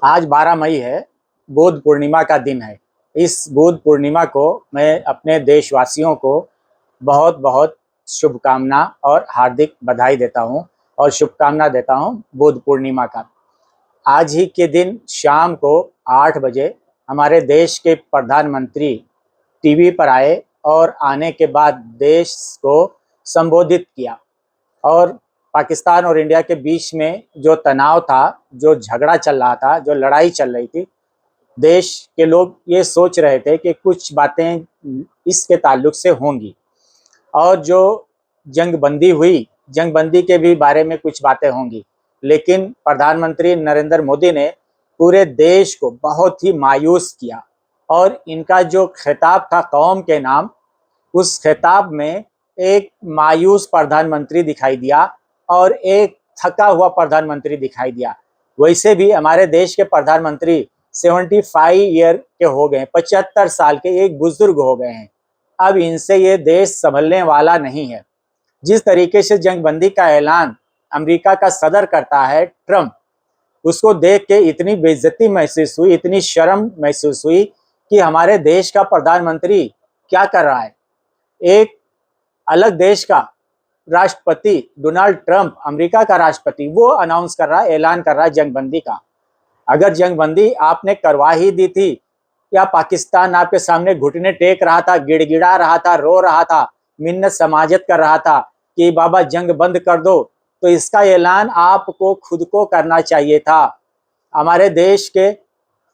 आज 12 मई है, बुद्ध पूर्णिमा का दिन है। इस बुद्ध पूर्णिमा को मैं अपने देशवासियों को बहुत-बहुत शुभकामना और हार्दिक बधाई देता हूँ और शुभकामना देता हूँ बुद्ध पूर्णिमा का। आज ही के दिन शाम को 8 बजे हमारे देश के प्रधानमंत्री टीवी पर आए और आने के बाद देश को संबोधित किया और पाकिस्तान और इंडिया के बीच में जो तनाव था, जो झगड़ा चल रहा था, जो लड़ाई चल रही थी, देश के लोग ये सोच रहे थे कि कुछ बातें इसके ताल्लुक से होंगी और जो जंगबंदी हुई, जंगबंदी के भी बारे में कुछ बातें होंगी। लेकिन प्रधानमंत्री नरेंद्र मोदी ने पूरे देश को बहुत ही मायूस किया और इनका जो खिताब था कौम के नाम, उस खिताब में एक मायूस प्रधानमंत्री दिखाई दिया और एक थका हुआ प्रधानमंत्री दिखाई दिया। वैसे भी हमारे देश के प्रधानमंत्री 75 ईयर के हो गए, 75 साल के एक बुजुर्ग हो गए हैं। अब इनसे ये देश संभलने वाला नहीं है। जिस तरीके से जंगबंदी का ऐलान अमेरिका का सदर करता है ट्रंप, उसको देख के इतनी बेइज्जती महसूस हुई, इतनी शर्म महसूस हुई कि हमारे देश का प्रधानमंत्री क्या कर रहा है। एक अलग देश का राष्ट्रपति डोनाल्ड ट्रंप, अमेरिका का राष्ट्रपति, वो अनाउंस कर रहा है, ऐलान कर रहा है जंगबंदी का। अगर जंगबंदी आपने करवा ही दी थी या पाकिस्तान आपके सामने घुटने टेक रहा था, गिड़गिड़ा रहा था, रो रहा था, मिन्नत समाजत कर रहा था कि बाबा जंग बंद कर दो, तो इसका ऐलान आपको खुद को करना चाहिए था। हमारे देश के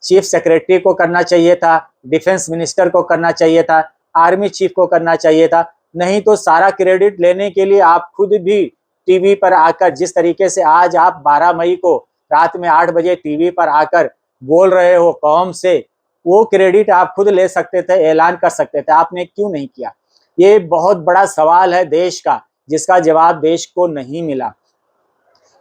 चीफ सेक्रेटरी को करना चाहिए था, डिफेंस मिनिस्टर को करना चाहिए था, आर्मी चीफ को करना चाहिए था। नहीं तो सारा क्रेडिट लेने के लिए आप खुद भी टीवी पर आकर, जिस तरीके से आज आप 12 मई को रात में 8 बजे टीवी पर आकर बोल रहे हो कौम से, वो क्रेडिट आप खुद ले सकते थे, ऐलान कर सकते थे। आपने क्यों नहीं किया? ये बहुत बड़ा सवाल है देश का, जिसका जवाब देश को नहीं मिला।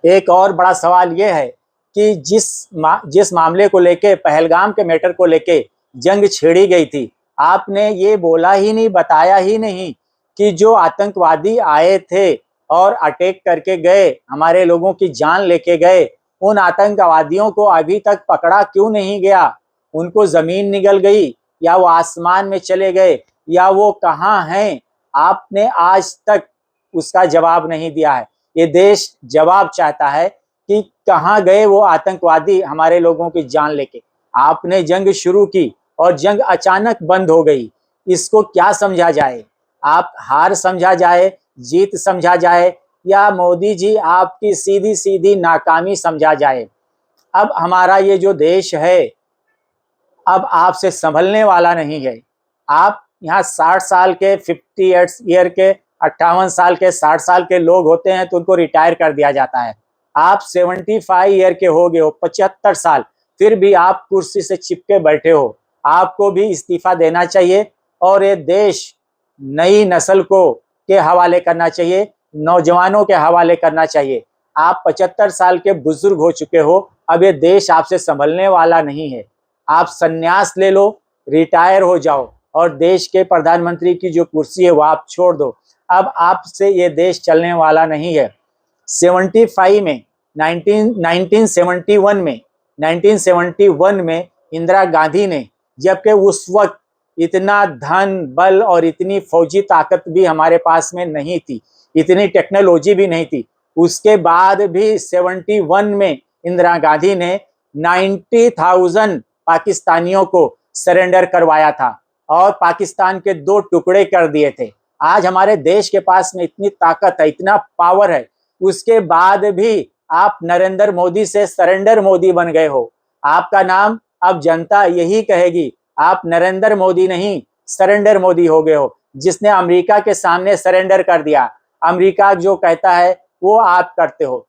एक और बड़ा सवाल ये है कि जिस मामले को लेके, पहलगाम के मैटर को लेके जंग छेड़ी गई थी, आपने ये बोला ही नहीं, बताया ही नहीं कि जो आतंकवादी आए थे और अटैक करके गए, हमारे लोगों की जान लेके गए, उन आतंकवादियों को अभी तक पकड़ा क्यों नहीं गया? उनको जमीन निगल गई या वो आसमान में चले गए या वो कहाँ हैं? आपने आज तक उसका जवाब नहीं दिया है। ये देश जवाब चाहता है कि कहाँ गए वो आतंकवादी हमारे लोगों की जान लेके। आपने जंग शुरू की और जंग अचानक बंद हो गई। इसको क्या समझा जाए? आप हार समझा जाए, जीत समझा जाए, या मोदी जी आपकी सीधी सीधी नाकामी समझा जाए? अब हमारा ये जो देश है, अब आपसे संभलने वाला नहीं है। आप यहाँ 60 साल के, 58 ईयर के, 58 साल के, 60 साल के लोग होते हैं तो उनको रिटायर कर दिया जाता है। आप 75 ईयर के हो गए हो, 75 साल, फिर भी आप कुर्सी से चिपके बैठे हो। आपको भी इस्तीफा देना चाहिए और ये देश नई नस्ल को के हवाले करना चाहिए, नौजवानों के हवाले करना चाहिए। आप 75 साल के बुजुर्ग हो चुके हो, अब ये देश आपसे संभलने वाला नहीं है। आप संन्यास ले लो, रिटायर हो जाओ और देश के प्रधानमंत्री की जो कुर्सी है वो आप छोड़ दो। अब आपसे ये देश चलने वाला नहीं है। 75 में 1971 में इंदिरा गांधी ने, जबकि उस वक्त इतना धन बल और इतनी फौजी ताकत भी हमारे पास में नहीं थी, इतनी टेक्नोलॉजी भी नहीं थी, उसके बाद भी 71 में इंदिरा गांधी ने 90,000 पाकिस्तानियों को सरेंडर करवाया था और पाकिस्तान के 2 टुकड़े कर दिए थे। आज हमारे देश के पास में इतनी ताकत है, इतना पावर है, उसके बाद भी आप नरेंद्र मोदी से सरेंडर मोदी बन गए हो। आपका नाम अब जनता यही कहेगी, आप नरेंद्र मोदी नहीं, सरेंडर मोदी हो गए हो, जिसने अमेरिका के सामने सरेंडर कर दिया। अमेरिका जो कहता है वो आप करते हो।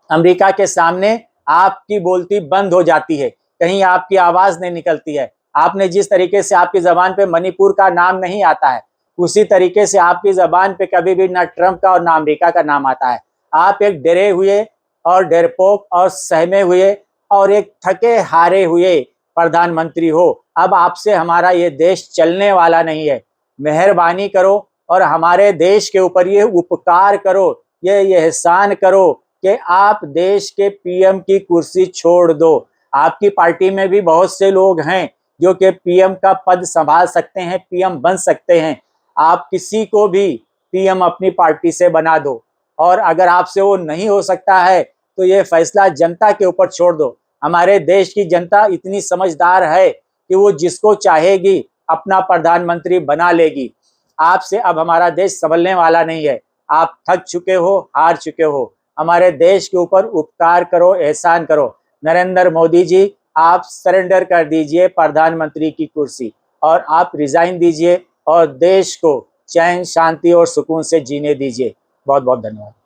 अमेरिका के सामने आपकी बोलती बंद हो जाती है, कहीं आपकी आवाज नहीं निकलती है। आपने जिस तरीके से, आपकी जबान पे मणिपुर का नाम नहीं आता है, उसी तरीके से आपकी जबान पे कभी भी ना ट्रंप का और ना अमेरिका का नाम आता है। आप एक डरे हुए और डरपोक और सहमे हुए और एक थके हारे हुए प्रधानमंत्री हो। अब आपसे हमारा ये देश चलने वाला नहीं है। मेहरबानी करो और हमारे देश के ऊपर ये उपकार करो, ये एहसान करो कि आप देश के पीएम की कुर्सी छोड़ दो। आपकी पार्टी में भी बहुत से लोग हैं जो कि पीएम का पद संभाल सकते हैं, पीएम बन सकते हैं। आप किसी को भी पीएम अपनी पार्टी से बना दो, और अगर आपसे वो नहीं हो सकता है तो ये फैसला जनता के ऊपर छोड़ दो। हमारे देश की जनता इतनी समझदार है कि वो जिसको चाहेगी अपना प्रधानमंत्री बना लेगी। आपसे अब हमारा देश संभलने वाला नहीं है। आप थक चुके हो, हार चुके हो। हमारे देश के ऊपर उपकार करो, एहसान करो। नरेंद्र मोदी जी, आप सरेंडर कर दीजिए प्रधानमंत्री की कुर्सी, और आप रिजाइन दीजिए और देश को चैन, शांति और सुकून से जीने दीजिए। बहुत बहुत धन्यवाद।